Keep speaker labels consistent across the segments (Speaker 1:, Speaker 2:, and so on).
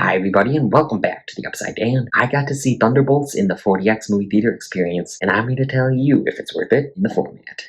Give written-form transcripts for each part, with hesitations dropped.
Speaker 1: Hi everybody and welcome back to the Upside Down. I got to see Thunderbolts in the 4DX movie theater experience, and I'm here to tell you if it's worth it in the format.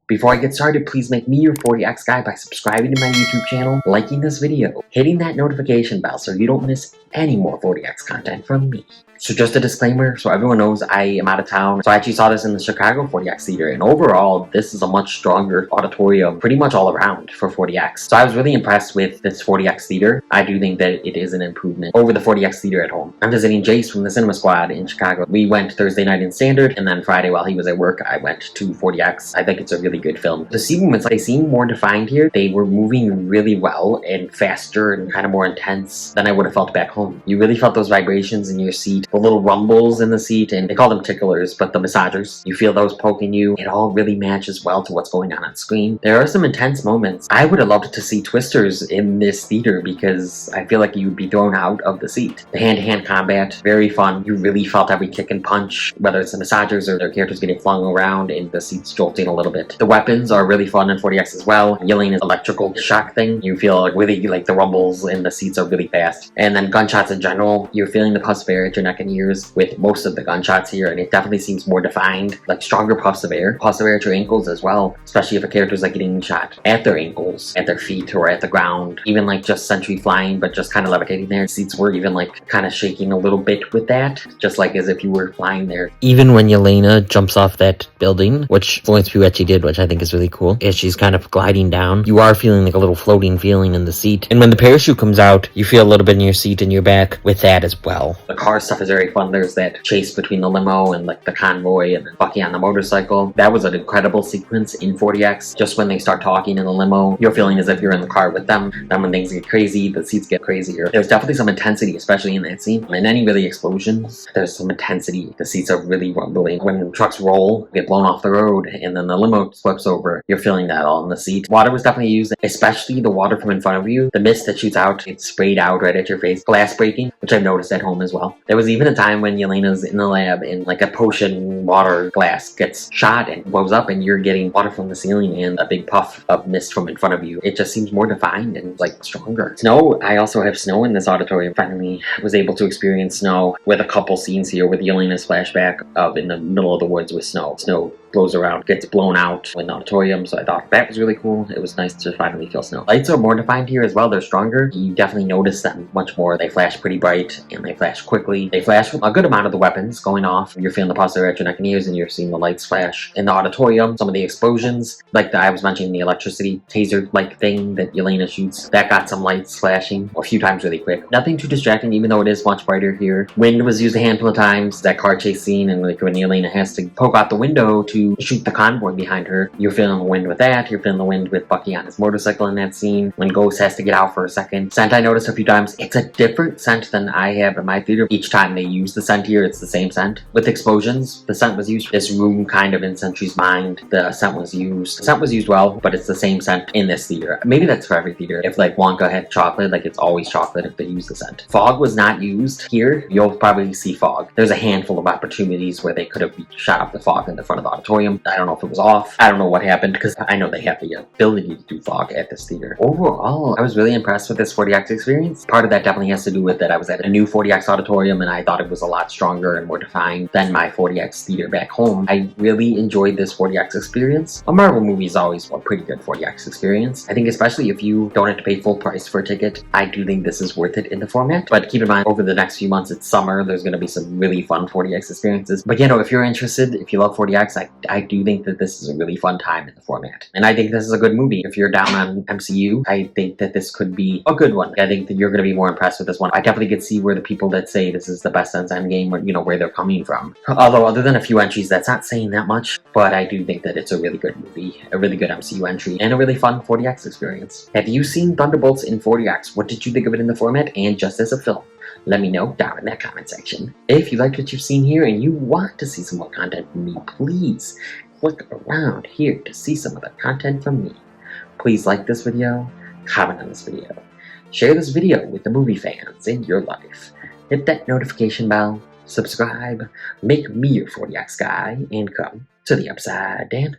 Speaker 1: Before I get started, please make me your 4DX guy by subscribing to my YouTube channel, liking this video, hitting that notification bell so you don't miss any more 4DX content from me. So just a disclaimer, so everyone knows I am out of town. So I actually saw this in the Chicago 4DX theater, and overall, this is a much stronger auditorium pretty much all around for 4DX. So I was really impressed with this 4DX theater. I do think that it is an improvement over the 4DX theater at home. I'm visiting Jace from the Cinema Squad in Chicago. We went Thursday night in Standard, and then Friday while he was at work, I went to 4DX. I think it's a really good film. The scene movements, they seem more defined here. They were moving really well and faster and kind of more intense than I would have felt back home. You really felt those vibrations in your seat, the little rumbles in the seat, and they call them ticklers, but the massagers. You feel those poking you. It all really matches well to what's going on screen. There are some intense moments. I would have loved to see twisters in this theater because I feel like you would be thrown out of the seat. The hand-to-hand combat, very fun. You really felt every kick and punch, whether it's the massagers or their characters getting flung around and the seats jolting a little bit. The weapons are really fun in 4DX as well. Yelena's electrical shock thing, you feel like really like the rumbles in the seats are really fast. And then gunshots in general, you're feeling the puffs of air at your neck and ears with most of the gunshots here, and it definitely seems more defined, like stronger puffs of air at your ankles as well, especially if a character's like getting shot at their ankles, at their feet, or at the ground. Even like just Sentry flying, but just kind of levitating there. Seats were even like kind of shaking a little bit with that, just like as if you were flying there. Even when Yelena jumps off that building, which Florence Pugh actually did, which I think is really cool, as she's kind of gliding down, you are feeling like a little floating feeling in the seat. And when the parachute comes out, you feel a little bit in your seat and your back with that as well. The car stuff is very fun. There's that chase between the limo and like the convoy and then Bucky on the motorcycle. That was an incredible sequence in 4DX. Just when they start talking in the limo, you're feeling as if you're in the car with them. Then when things get crazy, the seats get crazier. There's definitely some intensity, especially in that scene. In any really explosions, there's some intensity. The seats are really rumbling. When trucks roll, get blown off the road, and then the limo flips over, you're feeling that all in the seat. Water was definitely used, especially the water from in front of you. The mist that shoots out, it's sprayed out right at your face. Glass breaking, which I've noticed at home as well. There was even a time when Yelena's in the lab and like a potion water glass gets shot and blows up and you're getting water from the ceiling and a big puff of mist from in front of you. It just seems more defined and like stronger. Snow, I also have snow in this auditorium. Finally was able to experience snow with a couple scenes here with Yelena's flashback of in the middle of the woods with snow. Snow blows around, gets blown out in the auditorium, so I thought that was really cool. It was nice to finally feel snow. Lights are more defined here as well. They're stronger. You definitely notice them much more. They flash pretty bright and they flash quickly. They flash a good amount of the weapons going off. You're feeling the pulse at your neck and ears and you're seeing the lights flash. In the auditorium, some of the explosions, like I was mentioning the electricity taser-like thing that Yelena shoots, that got some lights flashing a few times really quick. Nothing too distracting even though it is much brighter here. Wind was used a handful of times. That car chase scene and like when Yelena has to poke out the window to shoot the convoy behind her. You're feeling the wind with that. You're feeling the wind with Bucky on his motorcycle in that scene. When Ghost has to get out for a second. Scent I noticed a few times. It's a different scent than I have in my theater. Each time they use the scent here, it's the same scent. With explosions, the scent was used. This room kind of in Sentry's mind, the scent was used. The scent was used well, but it's the same scent in this theater. Maybe that's for every theater. If like Wonka had chocolate, like it's always chocolate if they use the scent. Fog was not used here. You'll probably see fog. There's a handful of opportunities where they could have shot up the fog in the front of the auditorium. I don't know if it was off. I don't know what happened because I know they have the ability to do fog at this theater. Overall, I was really impressed with this 4DX experience. Part of that definitely has to do with that I was at a new 4DX auditorium and I thought it was a lot stronger and more defined than my 4DX theater back home. I really enjoyed this 4DX experience. A Marvel movie is always a pretty good 4DX experience. I think especially if you don't have to pay full price for a ticket, I do think this is worth it in the format. But keep in mind, over the next few months, it's summer, there's going to be some really fun 4DX experiences. But you know, if you're interested, if you love 4DX, I do think that this is a really fun time in the format. And I think this is a good movie. If you're down on MCU, I think that this could be a good one. I think that you're going to be more impressed with this one. I definitely could see where the people that say this is the best since Endgame, or, you know, where they're coming from. Although other than a few entries, that's not saying that much, but I do think that it's a really good movie, a really good MCU entry, and a really fun 4DX experience. Have you seen Thunderbolts in 4DX? What did you think of it in the format and just as a film? Let me know down in that comment section. If you liked what you've seen here and you want to see some more content from me, please click around here to see some other content from me. Please like this video, comment on this video, share this video with the movie fans in your life, hit that notification bell, subscribe, make me your 4DX guy, and come to the Upside Down.